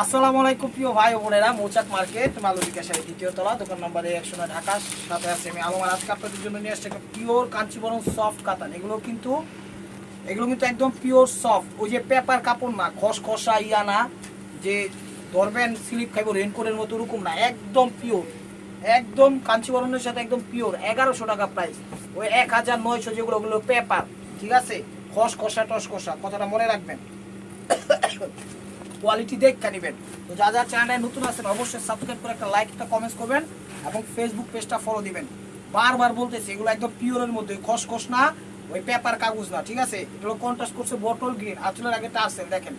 আসসালামু আলাইকুম প্রিয় ভাই ও বোনেরা, মৌচাক মার্কেট মালবিকা শাড়ি দ্বিতীয় তলা, দোকান নম্বর 109 ঢাকা। সাথে আছে আমি আলম। আর আজকে আপনাদের জন্য নিয়ে আসছে একটা পিওর কাঞ্চিবরম সফট কাতান। এগুলো কিন্তু একদম পিওর সফট, ওই যে পেপার কাপড় না, খসখসা ইয়া না, যে ধরবেন স্লিপ খাইব রেনকোটের মতো, ওরকম না, একদম পিওর, একদম কাঞ্চিবরমের সাথে একদম পিওর। 1100 টাকা প্রাইস। ওই 1900 যেগুলো, ওগুলো পেপার, ঠিক আছে, খসখসা টসকসা, কথাটা মনে রাখবেন। কোয়ালিটি দেখে নেবেন। তো যা যা চ্যানেলে নতুন আছেন অবশ্যই সাবস্ক্রাইব করে একটা লাইক, একটা কমেন্টস করবেন এবং ফেসবুক পেজটা ফলো দিবেন। বারবার বলতেছি, এগুলো একদম পিওরের মধ্যে, খসখস না, ওই পেপার কাগজ না, ঠিক আছে। এগুলো কন্ট্রাস্ট করছে বটল গ্রিন, আঁচলের আগে টার্সেল দেখেন,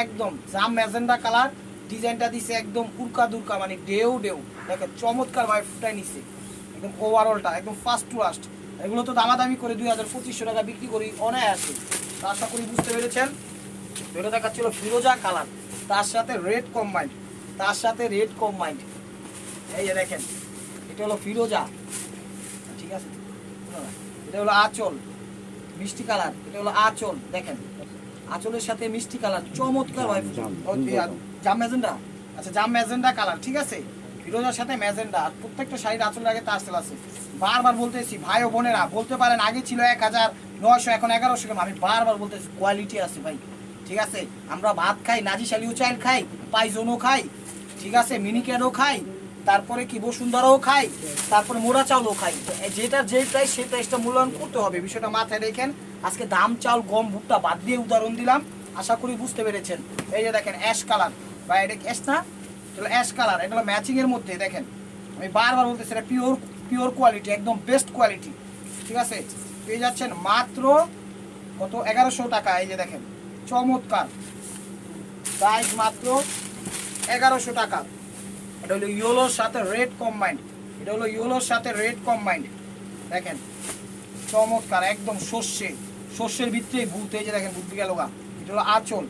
একদম জাম ম্যাজেন্ডা কালার। ডিজাইনটা দিছে একদম উড়কা দুরকা, মানে ডেউ ডেউ, দেখেন চমৎকার ভাবে ফুটাই নিছে একদম। ওভারঅলটা একদম ফার্স্ট টু লাস্ট। এগুলো তো দামাদামি করে 2200-2500 টাকা বিক্রি করি অনায়াসে। তো আশা করি বুঝতে পেরেছেন। এটা দেখাচ্ছিল ফিরোজা কালার, তার সাথে রেড কম্বাইন্ড, এই যে দেখেন, এটা হলো ফিরোজা, ঠিক আছে। এটা হলো আঁচল, মিষ্টি কালার, এটা হলো আঁচল, দেখেন আঁচলের সাথে মিষ্টি কালার, চমৎকার ভাই। জাম ম্যাজেন্ডা, আচ্ছা জাম ম্যাজেন্ডা কালার, ঠিক আছে, ফিরোজার সাথে ম্যাজেন্ডা। আর প্রত্যেকটা শাড়ির আঁচলের আগে তারসেল আছে। বারবার বলতেছি ভাই ও বোনেরা, বলতে পারেন আগে ছিল 1900, এখন 1100 কেন, আমি বারবার বলতেছি কোয়ালিটি আছে ভাই, ঠিক আছে। আমরা ভাত খাই, নাজিশালিও চাইল খাই, পাইজনও খাই, ঠিক আছে, মিনিকেটও খাই, তারপরে কি বসুন্ধরাও খাই, তারপরে মোড়া চাউলও খাই। যেটা যে প্রাইস সেই প্রাইসটা মূল্যায়ন করতে হবে, বিষয়টা মাথায় রেখেন। আজকে দাম, চাউল, গম, ভুট্টা বাদ দিয়ে উদাহরণ দিলাম, আশা করি বুঝতে পেরেছেন। এই যে দেখেন অ্যাশ কালার, বা এটা অ্যাশ না, এটা অ্যাশ কালার, এটা হলো ম্যাচিংয়ের মধ্যে। দেখেন আমি বারবার বলতেছি, এটা পিওর কোয়ালিটি, একদম বেস্ট কোয়ালিটি, ঠিক আছে। পেয়ে যাচ্ছেন মাত্র কত, 1100 টাকা। এই যে দেখেন চমৎকার প্রাইস, মাত্র 1100 টাকা। এটা হলো ইয়েলোর সাথে রেড কম্বাইন্ড, দেখেন চমৎকার, একদম শস্যের ভিতরে ভূত। এই যে দেখেন ভূত গেল গা। এটা হলো আঁচল।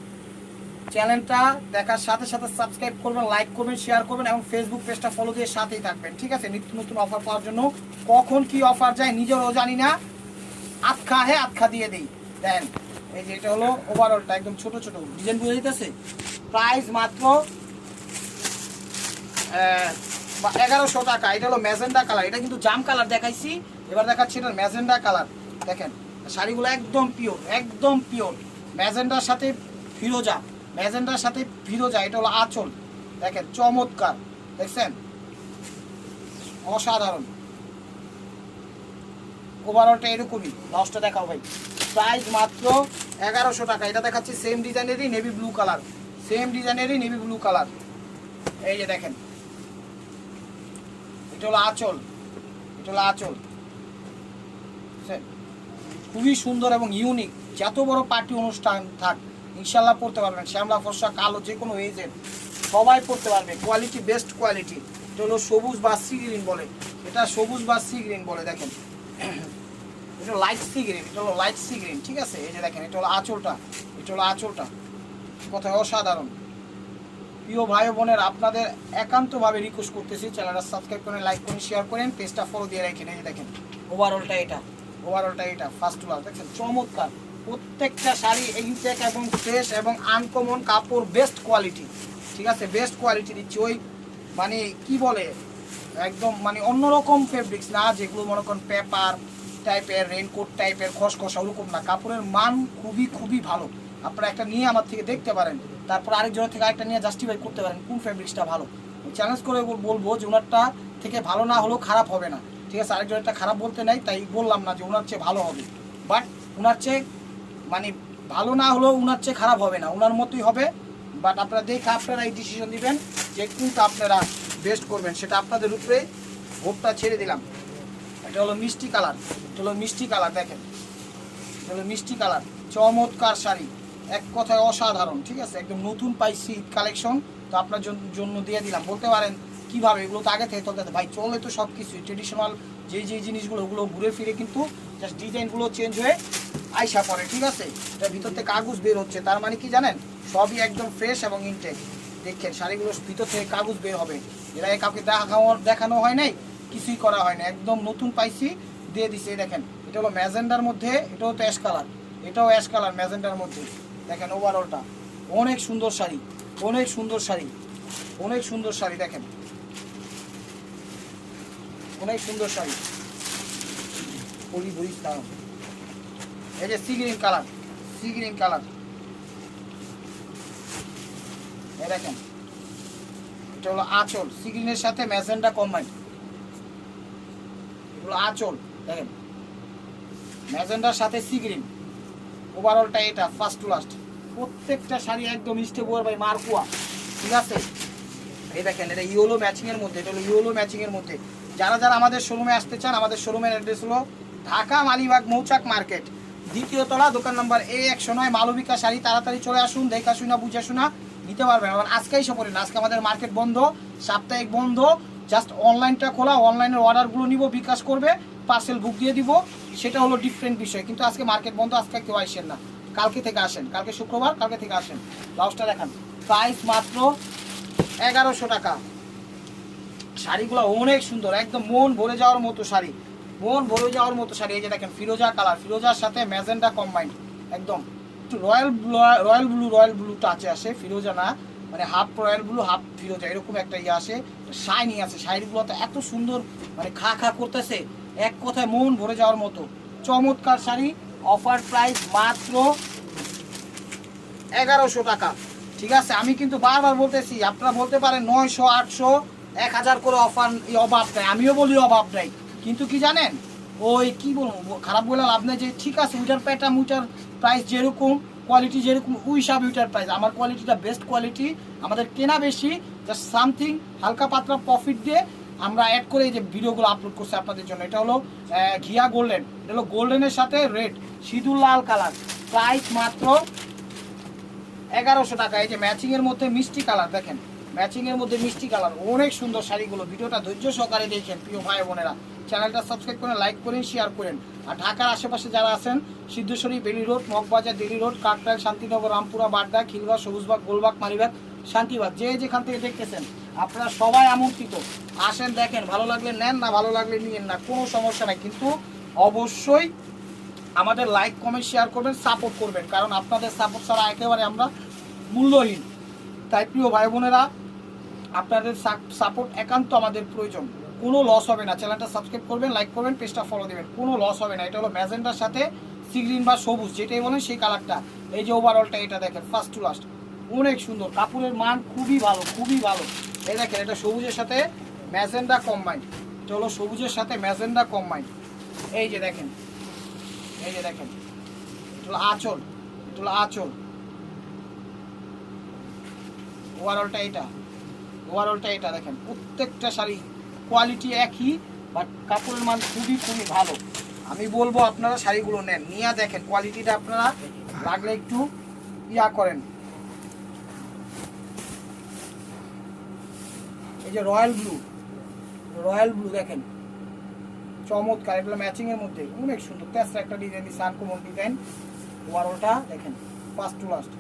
চ্যানেলটা দেখার সাথে সাথে সাবস্ক্রাইব করবেন, লাইক করবেন, শেয়ার করবেন এবং ফেসবুক পেজটা ফলো দিয়ে সাথেই থাকবেন, ঠিক আছে। নিত্য নতুন অফার পাওয়ার জন্য, কখন কি অফার যায় নিজেরও জানি না, আটখা দিয়ে দিই। দেন এই যে এটা হলো ওভারঅলটা, একদম ছোট ছোট ডিজাইন বুঝে দিতেছে। প্রাইস মাত্র 1100 টাকা। এটা হলো ম্যাজেন্ডা কালার, এটা কিন্তু জাম কালার দেখাইছি, এবার দেখাচ্ছি এটা ম্যাজেন্ডা কালার। দেখেন শাড়িগুলো একদম পিওর, ম্যাজেন্ডার সাথে ফিরোজা, এটা হলো আঁচল, দেখেন চমৎকার, দেখছেন অসাধারণ। ওভারঅলটা এরকমই, লসটা দেখাও ভাই। প্রাইস মাত্র 1100 টাকা। এটা দেখাচ্ছি সেম ডিজাইনেরই নেভি ব্লু কালার, এই যে দেখেন এটা হলো আঁচল, খুবই সুন্দর এবং ইউনিক। যত বড় পার্টি অনুষ্ঠান থাক ইনশাল্লাহ পড়তে পারবেন, শ্যামলা, ফর্সা, কালো, যে কোনো এজের সবাই পড়তে পারবে। Quality best quality. এটা হলো সবুজ বা সি গ্রিন বলে, দেখেন এটা লাইট সি গ্রিন, ঠিক আছে। এই যে দেখেন এটা হলো আঁচলটা, কোথায় অসাধারণ। প্রিয় ভাই বোনের, আপনাদের একান্তভাবে রিকোয়েস্ট করতেছি, চ্যানেলটা সাবস্ক্রাইব করেন, লাইক করেন, শেয়ার করেন, পেজটা ফলো দিয়ে রাখেন। এই যে দেখেন ওভারঅলটা এটা ফার্স্ট ক্লাস, দেখছেন চমৎকার। প্রত্যেকটা শাড়ি ইনটেক এবং ফ্রেশ এবং আনকমন কাপড়, বেস্ট কোয়ালিটি, ঠিক আছে, বেস্ট কোয়ালিটি দিচ্ছি। ওই মানে কি বলে, একদম মানে অন্যরকম ফেব্রিক্স না, যেগুলো মনে করেন পেপার টাইপের, রেনকোট টাইপের, খসখসা, ওরকম না। কাপড়ের মান খুবই ভালো। আপনারা একটা নিয়ে আমার থেকে দেখতে পারেন, তারপর আরেকজনের থেকে আরেকটা নিয়ে জাস্টিফাই করতে পারেন কোন ফেব্রিক্সটা ভালো। চ্যালেঞ্জ করে বলবো যে ওনারটা থেকে ভালো না হলেও খারাপ হবে না, ঠিক আছে। আরেকজনেরটা খারাপ বলতে নাই, তাই বললাম না যে ওনার চেয়ে ভালো হবে, বাট ওনার চেয়ে মানে ভালো না হলেও ওনার চেয়ে খারাপ হবে না, ওনার মতোই হবে। বাট আপনারা দেখে আপনারা এই ডিসিশন দিবেন যে কোনটা আপনারা বেস্ট করবেন, সেটা আপনাদের উপরে ভোটটা ছেড়ে দিলাম। এটা হলো মিষ্টি কালার, দেখেন এটা হলো মিষ্টি কালার, চমৎকার শাড়ি, এক কথায় অসাধারণ, ঠিক আছে। একদম নতুন পাইছি কালেকশন, তো আপনার জন্য দিয়ে দিলাম। বলতে পারেন কিভাবে, এগুলো তো আগে থেকে চলতে ভাই, চলে তো সব কিছুই ট্রেডিশনাল, যে জিনিসগুলো ওগুলো ঘুরে ফিরে কিন্তু জাস্ট ডিজাইনগুলো চেঞ্জ হয়ে আইসা পড়ে, ঠিক আছে। এটার ভিতর থেকে কাগজ বের হচ্ছে, তার মানে কি জানেন, সবই একদম ফ্রেশ এবং ইনটেক। দেখেন শাড়িগুলোর ভিতর থেকে কাগজ বের হবে, এরা কাউকে দেখানো হয় নাই, কিছুই করা হয় না, একদম নতুন পাইছি, দিয়ে দিছে। দেখেন এটা হলো ম্যাজেন্ডার মধ্যে, এটাও তো অ্যাশ কালার, ম্যাজেন্ডার মধ্যে। দেখেন ওভারঅলটা অনেক সুন্দর শাড়ি, অনেক সুন্দর শাড়ি, অনেক সুন্দর শাড়ি দেখেন, অনেক সুন্দর শাড়ি। এই যে sea green colour, sea green colour, এই দেখেন এটা হলো আঁচল, সি গ্রিনের সাথে ম্যাজেন্ডা কম্বাইন্ড, এগুলো আঁচল দেখেন, ম্যাজেন্ডার সাথে সি গ্রিন, ওভারঅলটা এটা ফার্স্ট টু লাস্ট। প্রত্যেকটা শাড়ি একদম স্টেবল বাই মার্কুয়া, ঠিক আছে। এই দেখেন এটা ইয়েলো ম্যাচিং এর মধ্যে, এটা হলো ইয়েলো ম্যাচিং এর মধ্যে। যারা যারা আমাদের শোরুমে আসতে চান, আমাদের শোরুমের অ্যাড্রেস হলো ঢাকা মালিবাগ মৌচাক মার্কেট, দ্বিতীয় তলা, দোকান নম্বর A109, মালবিকা শাড়ি। তাড়াতাড়ি চলে আসুন, দেখা শুনা বুঝে শুনা নিতে পারবেন। আবার আজকে এসে পড়েন, আজকে আমাদের মার্কেট বন্ধ, সাপ্তাহিক বন্ধ, জাস্ট অনলাইনটা খোলা, অনলাইনের অর্ডারগুলো নিব, বিকাশ করবে, পার্সেল বুক দিয়ে দিব, সেটা হলো ডিফারেন্ট বিষয়। কিন্তু আজকে মার্কেট বন্ধ, আজকে কেউ আসেন না, কালকে থেকে আসেন, কালকে শুক্রবার, কালকে থেকে আসেন। ব্লাউজটা দেখান, প্রাইস মাত্র 1100 টাকা। শাড়িগুলো অনেক সুন্দর, একদম মন ভরে যাওয়ার মতো শাড়ি, মন ভরে যাওয়ার মতো শাড়ি। এই যে দেখেন ফিরোজা কালার, ফিরোজার সাথে ম্যাজেন্ডা কম্বাইন্ড, একদম একটু রয়্যাল ব্লু টাচে আসে, ফিরোজা না, মানে হাফ রয়্যাল ব্লু হাফ ফিরোজা, এরকম একটা ইয়ে আসে, শাইনি আছে। শাড়িগুলো তো এত সুন্দর, মানে খা খা করতেছে, এক কথায় মন ভরে যাওয়ার মতো চমৎকার শাড়ি। অফার প্রাইস মাত্র 1100 টাকা, ঠিক আছে। আমি কিন্তু বারবার বলতেছি, আপনারা বলতে পারেন 900, 800, 1000 করে অফার, অভাব নাই, আমিও বলি অভাব নাই, কিন্তু কি জানেন, ওই কি বলবো, খারাপ বলে লাভ নেই, যে ঠিক আছে উইটার প্যাটার্ন, উইটার প্রাইস যেরকম, কোয়ালিটি যেরকম, ওই হিসাবে উইটার প্রাইস। আমার কোয়ালিটিটা বেস্ট কোয়ালিটি, আমাদের কেনা বেশি, জাস্ট সামথিং হালকা পাতলা প্রফিট দিয়ে আমরা অ্যাড করে এই যে ভিডিওগুলো আপলোড করছি আপনাদের জন্য। এটা হলো ঘিয়া গোল্ডেন, এটা হলো গোল্ডেনের সাথে রেড, সিঁদুর লাল কালার, প্রাইস মাত্র 1100 টাকা। এই যে ম্যাচিং এর মধ্যে মিষ্টি কালার দেখেন, ম্যাচিং এর মধ্যে মিষ্টি কালার, অনেক সুন্দর শাড়িগুলো। ভিডিওটা ধৈর্য সহকারে দেখেন প্রিয় ভাই বোনেরা, চ্যানেলটা সাবস্ক্রাইব করেন, লাইক করেন, শেয়ার করেন। আর ঢাকার আশেপাশে যারা আছেন, সিদ্ধেশ্বরী, বেলি রোড, মগবাজার, দিল্লি রোড, কাকরাইল, শান্তিনগর, রামপুরা, বাড্ডা, খিলগাঁও, সবুজবাগ, গোলবাগ, মালিবাগ, শান্তিবাগ, যে যেখান থেকে দেখতেছেন আপনারা সবাই আমন্ত্রিত, আসেন, দেখেন, ভালো লাগলে নেন, না ভালো লাগলে নিয়েন না, কোনো সমস্যা নাই। কিন্তু অবশ্যই আমাদের লাইক কমেন্ট শেয়ার করবেন, সাপোর্ট করবেন, কারণ আপনাদের সাপোর্ট ছাড়া একেবারে আমরা মূল্যহীন। তাই প্রিয় ভাই বোনেরা, আপনাদের সাপোর্ট একান্ত আমাদের প্রয়োজন, কোনো লস হবে না। চ্যানেলটা সাবস্ক্রাইব করবেন, লাইক করবেন, পেজটা ফলো দেবেন, কোনো লস হবে না। এটা হলো ম্যাজেন্ডার সাথে সি গ্রিন বা সবুজ, যেটাই বলেন সেই কালারটা। এই যে ওভারঅলটা এটা দেখেন ফার্স্ট টু লাস্ট, অনেক সুন্দর, কাপড়ের মান খুবই ভালো, খুবই ভালো। এই দেখেন এটা সবুজের সাথে ম্যাজেন্ডা কম্বাইন্ড, এটা হলো সবুজের সাথে ম্যাজেন্ডা কম্বাইন্ড। এই যে দেখেন, এই যে দেখেন, এটা হলো আঁচল, এটা হলো আঁচল, ওভারঅলটা এটা, ওভারঅলটা এটা দেখেন। প্রত্যেকটা শাড়ি কোয়ালিটি একই, বাট কাপড়ের মান খুবই খুবই ভালো। আমি বলবো আপনারা শাড়িগুলো নেন, নিয়ে দেখেন কোয়ালিটিটা, আপনারা লাগলে একটু ইয়া করেন। এই যে রয়্যাল ব্লু, রয়্যাল ব্লু দেখেন চমৎকার, এগুলো ম্যাচিং এর মধ্যে অনেক সুন্দর, তেসরা একটা ডিজাইন, সানকমন ডিজাইন। ওভারঅলটা দেখেন ফার্স্ট টু লাস্ট।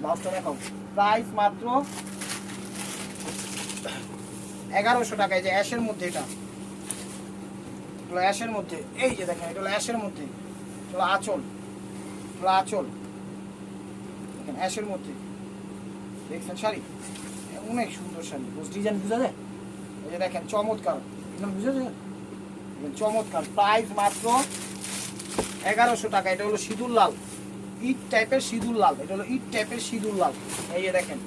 ব্লাউজটা দেখাও, প্রাইস মাত্র 1100 টাকা। এই যে অ্যাশের মধ্যে, এটা হলো অ্যাশের মধ্যে, এই যে দেখেন এটা হলো অ্যাশের মধ্যে, এটা হলো আঁচল, এটা হলো আঁচল দেখেন অ্যাশের মধ্যে, দেখছেন শাড়ি, অনেক সুন্দর শাড়ি, ডিজাইন বুঝা যায়। এই যে দেখেন চমৎকার, ডিজাইন বুঝা যায়, চমৎকার। প্রাইস মাত্র 1100 টাকা। এটা হলো সিঁদুর লাল, ইট টাইপের সিঁদুর লাল, এটা হলো ইট টাইপের সিঁদুর লাল। এই যে দেখেন,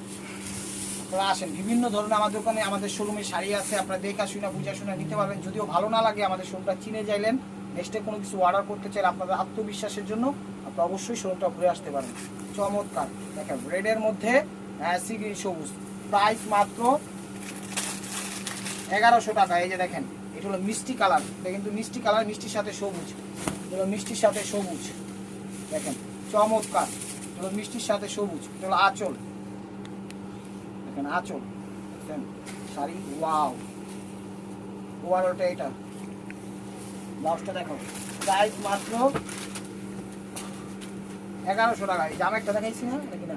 আপনারা আসেন, বিভিন্ন ধরনের আমাদের দোকানে, আমাদের শোরুমে শাড়ি আছে, আপনারা দেখা শুনে বুঝা শুনে নিতে পারবেন। যদিও ভালো না লাগে, আমাদের শোরুমটা চিনে যাইলেন, নেক্সটে কোনো কিছু অর্ডার করতে চাইলে আপনাদের আত্মবিশ্বাসের জন্য আপনারা অবশ্যই শোরুমটা ঘুরে আসতে পারেন। চমৎকার দেখেন, রেডের মধ্যে সি গ্রিন সবুজ, প্রাইস মাত্র 1100 টাকা। এই যে দেখেন এটা হলো মিষ্টি কালার, এটা কিন্তু মিষ্টি কালার, মিষ্টির সাথে সবুজ, এটা হলো মিষ্টির সাথে সবুজ দেখেন চমৎকার, এটা হলো মিষ্টির সাথে সবুজ। এটা হলো আঁচল দেখেন, আঁচল দেখেন শাড়ি, ওয়াও। ওভারঅলটা এটা, ব্লাউজটা দেখো, প্রাইস মাত্র 1100 টাকা। এই জাম একটা দেখাইছি না নাকি না,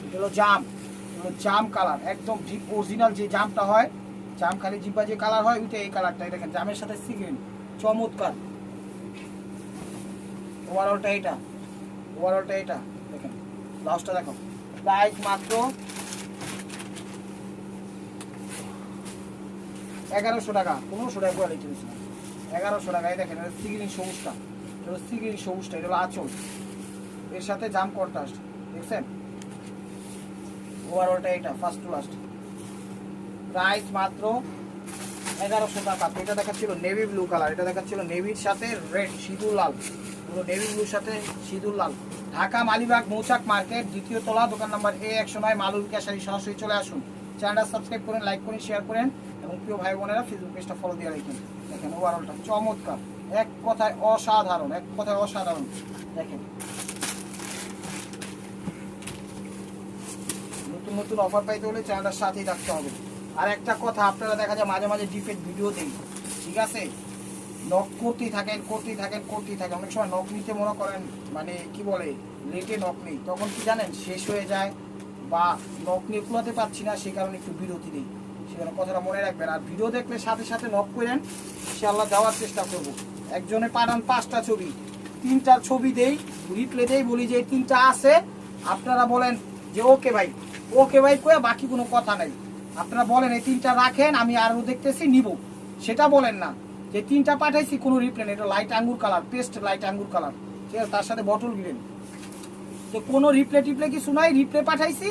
এটা হলো জাম, হলো জাম কালার, একদম ডিপ অরিজিনাল যে জামটা হয়, জাম খালি জিব্বা যে কালার হয়, ওইটা এই কালারটা। দেখেন জামের সাথে সি গ্রিন, চমৎকার। ওভারঅলটা এটা, ওভারঅলটা এটা দেখেন ব্লাউজটা দেখো, প্রাইস মাত্র 1100 টাকা, 1500 টাকা কোয়ালিটি দিচ্ছি, 1100 টাকা। এই দেখেন সি গ্রিন সবুজটা, এটা সি গ্রিন সবুজটা, এটা হলো আঁচল, এর সাথে জাম কন্ট্রাস্ট, দেখছেন? ওভারঅলটা এটা ফার্স্ট টু লাস্ট, প্রাইস মাত্র 1100 টাকা। এটা দেখাচ্ছিল নেভি ব্লু কালার, এটা দেখাচ্ছিল নেভির সাথে রেড সিঁদুর লাল, পুরো নেভি ব্লুর সাথে সিঁদুর লাল। ঢাকা মালিবাগ মৌচাক মার্কেট, দ্বিতীয় তলা, দোকান নাম্বার A109, মালুর ক্যাশারি। সরাসরি চলে আসুন, চ্যানেলটা সাবস্ক্রাইব করেন, লাইক করেন, শেয়ার করেন এবং প্রিয় ভাই বোনেরা ফেসবুক পেজটা ফলো দিয়ে রাখেন। দেখেন ওভারঅলটা চমৎকার, এক কথায় অসাধারণ, এক কথায় অসাধারণ। দেখেন নতুন নতুন অফার পাইতে হলে চ্যানেলটার সাথেই থাকতে হবে। আর একটা কথা, আপনারা দেখা যায় মাঝে মাঝে ডিফেক্ট ভিডিও দেই, ঠিক আছে? নক করতেই থাকেন, করতেই থাকেন, করতেই থাকেন। অনেক সময় নক নিতে মনে করেন মানে কি বলে লেটে নক নেই, তখন কি জানেন শেষ হয়ে যায় বা নক নিয়ে কুলাতে পারছি না, সেই কারণে একটু বিরতি দিই, সেখানে কথাটা মনে রাখবেন। আর ভিডিও দেখলে সাথে সাথে নক করেন, ইনশাআল্লাহ দেওয়ার চেষ্টা করব। একজনে পাঠান 5টা ছবি, 3টার ছবি দেই, রিপ্লে দেই, বলি যে 3টা আছে, আপনারা বলেন যে ওকে ভাই, ওকে ভাই কয়ে বাকি কোনো কথা নাই। আপনারা বলেন এই 3টা রাখেন, আমি আরও দেখতেছি নিব, সেটা বলেন না। যে 3টা পাঠাইছি কোনো রিপ্লে নেই, এটা লাইট আঙ্গুর কালার, পেস্ট লাইট আঙ্গুর কালার, ঠিক আছে? তার সাথে বটল গ্রিন, তো কোনো রিপ্লে টিপ্লে কিছু নাই, রিপ্লে পাঠাইছি,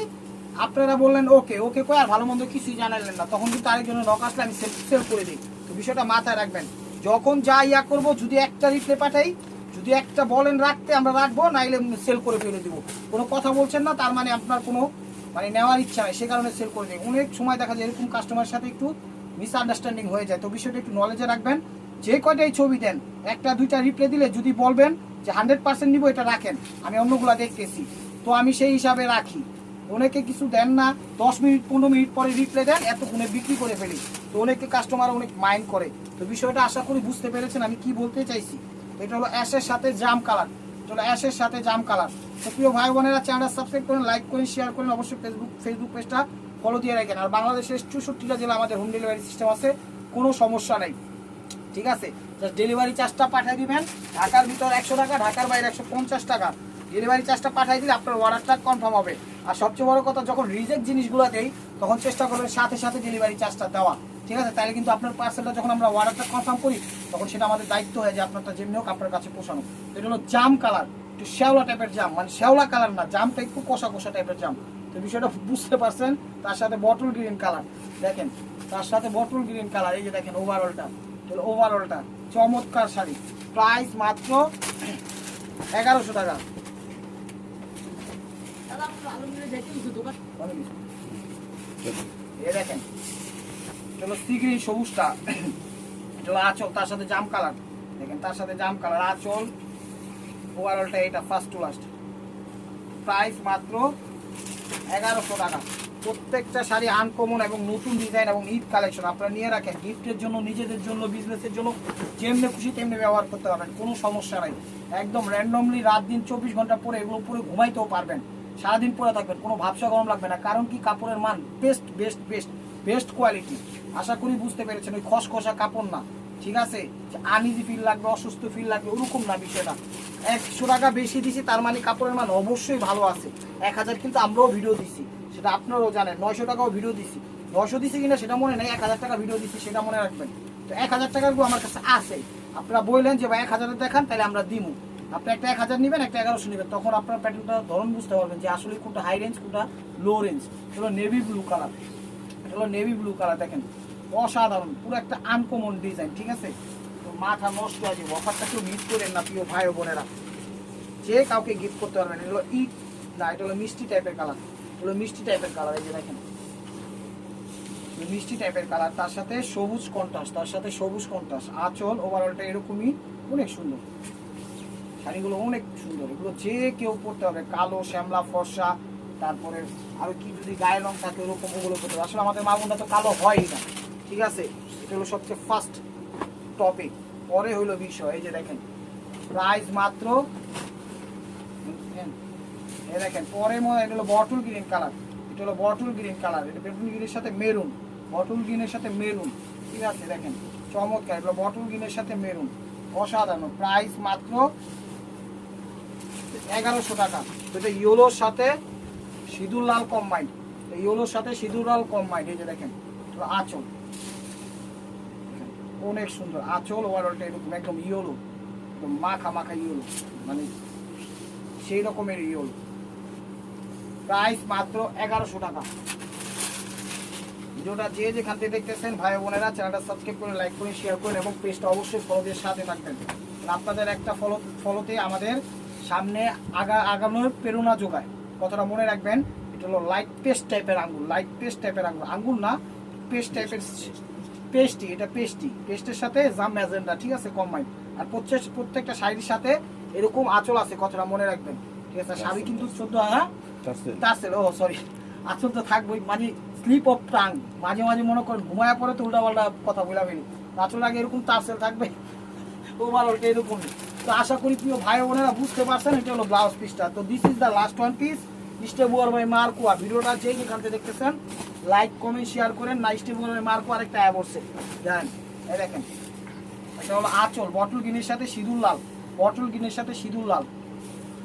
আপনারা বললেন ওকে, ওকে কয়ে আর ভালো মন্দ কিছুই জানালেন না, তখন কিন্তু আরেকজনের নক আসলে আমি সেল করে দিই। তো বিষয়টা মাথায় রাখবেন, যখন যা ইয়া করবো, যদি একটা রিপ্লে পাঠাই, যদি একটা বলেন রাখতে, আমরা রাখবো, নাইলে সেল করে ফেলে দিব। কোনো কথা বলছেন না, তার মানে আপনার কোনো মানে নেওয়ার ইচ্ছা নাই, সে কারণে সেল করে দিই। অনেক সময় দেখা যায় এরকম কাস্টমারের সাথে একটু মিসআন্ডারস্ট্যান্ডিং হয়ে যায়, তো বিষয়টা একটু নলেজে রাখবেন। যে কয়টাই ছবি দেন, 1টা 2টা রিপ্লে দিলে যদি বলবেন যে 100% নিব, এটা রাখেন, আমি অন্যগুলা দেখতেছি, তো আমি সেই হিসাবে রাখি। অনেকে কিছু দেন না, 10 মিনিট 15 মিনিট পরে রিপ্লে দেন, এতক্ষণে বিক্রি করে ফেলি, তো অনেকে কাস্টমার অনেক মাইন্ড করে। তো বিষয়টা আশা করি বুঝতে পেরেছেন আমি কি বলতে চাইছি। এটা হলো অ্যাশের সাথে জাম কালার, চলো অ্যাশের সাথে জাম কালার। তো প্রিয় ভাই বোনেরা চ্যানেলটা সাবস্ক্রাইব করেন, লাইক করেন, শেয়ার করেন, অবশ্যই ফেসবুক পেজটা ফলো দিয়ে রাখেন। আর বাংলাদেশের 64টা জেলা আমাদের হোম ডেলিভারি সিস্টেম আছে, কোনো সমস্যা নেই, ঠিক আছে? জাস্ট ডেলিভারি চার্জটা পাঠিয়ে দিবেন, ঢাকার ভিতর 100 টাকা, ঢাকার বাইরে 150 টাকা ডেলিভারি চার্জটা পাঠিয়ে দিলে আপনার অর্ডারটা কনফার্ম হবে। আর সবচেয়ে বড় কথা, যখন রিজেক্ট জিনিসগুলো দেই তখন চেষ্টা করবেন সাথে সাথে ডেলিভারি চার্জটা দেওয়া, ঠিক আছে? তাহলে কিন্তু আপনার পার্সেলটা যখন আমরা অর্ডারটা কনফার্ম করি, তখন সেটা আমাদের দায়িত্ব হয় যে আপনারটা যেমনি হোক আপনার কাছে পৌঁছানো। এটা হলো জাম কালার, একটু শ্যাওলা টাইপের জাম, মানে শ্যাওলা কালার না, জামটা একটু কষা কষা টাইপের জাম। তো বিষয়টা বুঝতে পারছেন। তার সাথে বটল গ্রিন কালার, দেখেন তার সাথে বটল গ্রিন কালার, এই যে দেখেন ওভারঅলটা, ওভারঅলটা চমৎকার শাড়ি, প্রাইস মাত্র 1100 টাকা। এ দেখেন চলো সি গ্রিন সবুজটা, চলো আঁচল, তার সাথে জাম কালার, দেখেন তার সাথে জাম কালার, আঁচল, ওভারঅলটা এটা ফার্স্ট টু লাস্ট, প্রাইস মাত্র 1100 টাকা। প্রত্যেকটা শাড়ি আনকমন এবং নতুন ডিজাইন এবং ঈদ কালেকশন, আপনারা নিয়ে রাখেন গিফটের জন্য, নিজেদের জন্য, বিজনেসের জন্য, যেমনি খুশি তেমনি ব্যবহার করতে পারবেন, কোনো সমস্যা নাই। একদম র্যান্ডমলি রাত দিন 24 ঘন্টা পরে এগুলো পরে ঘুমাইতেও পারবেন, সারাদিন পরে থাকবেন, কোনো ভাবসা গরম লাগবে না। কারণ কি, কাপড়ের মান best best best best quality. আশা করি বুঝতে পেরেছেন, ওই খসখসা কাপড় না, ঠিক আছে? আনইজি ফিল লাগবে, অসুস্থ ফিল লাগবে, ওরকম না বিষয়টা। 100 টাকা বেশি দিছি, তার মানে কাপড়ের মান অবশ্যই ভালো আছে। 1000 কিন্তু আমরাও ভিডিও দিছি, সেটা আপনারাও জানেন। 900 টাকাও ভিডিও দিছি, 900 দিছি কিনা সেটা মনে নেই, 1000 টাকা ভিডিও দিছি সেটা মনে রাখবেন। তো 1000 টাকাগুলো আমার কাছে আছে, আপনারা বললেন যে ভাই 1000 দেখান, তাহলে আমরা দিমু। আপনি একটা 1000 নেবেন, একটা 1100 নেবেন, তখন আপনার প্যাটার্নটা ধরন বুঝতে পারবেন যে আসলে কোনটা হাই রেঞ্জ, কোনটা লো রেঞ্জ। এটা নেভি ব্লু কালার, এটা হলো নেভি ব্লু কালার, দেখেন অসাধারণ, পুরো একটা আনকমন ডিজাইন, ঠিক আছে? তো মাথা নষ্ট হয়ে যাবে, অফারটা কেউ মিস করেন না প্রিয় ভাই ও বোনেরা, যে কাউকে গিফট করতে পারবেন। এগুলো ইট না, এটা হলো মিষ্টি টাইপের কালার, এগুলো মিষ্টি টাইপের কালার, এই যে দেখেন মিষ্টি টাইপের কালার, তার সাথে সবুজ কন্ট্রাস্ট, তার সাথে সবুজ কন্ট্রাস্ট, আঁচল, ওভারঅলটা এরকমই, অনেক সুন্দর শাড়িগুলো, অনেক সুন্দর। এগুলো যে কেউ পরতে হবে, কালো, শ্যামলা, ফর্সা, তারপরে আরো কি যদি গায়ের রং থাকে ওরকম, ওগুলো পরতে হবে। আসলে আমাদের মা বোনরা তো কালো হয়ই না, ঠিক আছে? এটা হলো সবচেয়ে ফার্স্ট টপিক, পরে হইলো বিষয়। এই যে দেখেন প্রাইস মাত্র, এই দেখেন পরে এটা হলো বটল গ্রিন কালার, এটা হলো বটল গ্রিন কালার, এটা বটল গ্রিনের সাথে মেরুন, বটল গ্রিনের সাথে মেরুন, ঠিক আছে? দেখেন চমৎকার, এগুলো বটল গ্রিনের সাথে মেরুন, অসাধারণ। প্রাইস মাত্র 1100 টাকা। তো এটা ইয়েলোর সাথে সিঁদুর লাল কম্বাইন্ড, ইয়েলোর সাথে সিঁদুর লাল কম্বাইন্ড। এই যে দেখেন আঁচল, অনেক সুন্দর আঁচল। ওভারঅলটা এরকম একদম ইয়েলো, একদম মাখা মাখা ইয়েলো, মানে সেই রকমের ইয়েলো। প্রাইস মাত্র 1100 টাকা। ভিডিওটা যে যেখান থেকে দেখতেছেন ভাই বোনেরা, চ্যানেলটা সাবস্ক্রাইব করে, লাইক করে, শেয়ার করেন এবং পেজটা অবশ্যই ফলো দিয়ে সাথে থাকবেন। আপনাদের একটা ফলোতে আমাদের সামনে আগানোর প্রেরণা যোগায়, কথাটা মনে রাখবেন। এটা হলো লাইট পেস্ট টাইপের আঙ্গুর, লাইট পেস্ট টাইপের আঙ্গুর, আঙ্গুর না পেস্ট টাইপের পেস্টি, এটা পেস্টের সাথে জাম ম্যাজেন্ডা, ঠিক আছে, কম্বাইন। আর প্রত্যেকটা শাড়ির সাথে এরকম আঁচল আছে, কথাটা মনে রাখবেন, ঠিক আছে। শাড়ি কিন্তু 14 টার্সেল, ও সরি, আঁচল তো থাকবোই, মানে স্লিপ অফ টাং, মাঝে মাঝে মনে করেন ঘুমায়া পরে তো উল্টাপাল্টা কথা বলা ফেলি, আঁচল আগে এরকম টার্সেল থাকবে, ওভারঅলটা এরকমই। তো আশা করি প্রিয় ভাই বোনেরা বুঝতে পারছেন, এটা হলো ব্লাউজ পিসটা। তো this is the last one piece, স্টেবুয়ার বাই মার্কোয়া। ভিডিওটা যেই যেখান থেকে দেখতেছেন লাইক কমেন্ট শেয়ার করেন না। স্টেবুয়ার বাই মার্কোয়া আরেকটা অ্যাপ করছে, জানেন, এই দেখেন, এটা হলো আঁচল, বটল গ্রিনের সাথে সিঁদুর লাল, বটল গ্রিনের সাথে সিঁদুর লাল,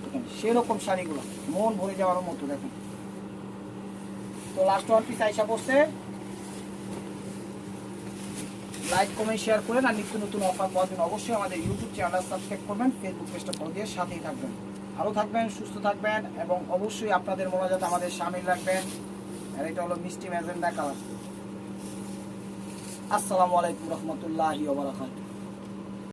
দেখেন সেরকম শাড়িগুলো মন ভরে যাওয়ার মতো, দেখেন। তো লাস্ট ওয়ান পিস আইসা পড়ছে, লাইক কমেন্ট শেয়ার করেন। আর নিত্য নতুন অফার পাওয়ার জন্য অবশ্যই আমাদের ইউটিউব চ্যানেল সাবস্ক্রাইব করবেন, ফেসবুক পেজটা ফলো দিয়ে সাথেই থাকবেন। ভালো থাকবেন, সুস্থ থাকবেন এবং অবশ্যই আপনাদের মোনাজাত আমাদের সামিল রাখবেন। আর এটা হলো মিষ্টি ম্যাজেন্ডা কালার। আসসালামু আলাইকুম রহমতুল্লাহি ওয়া বারাকাতুহু।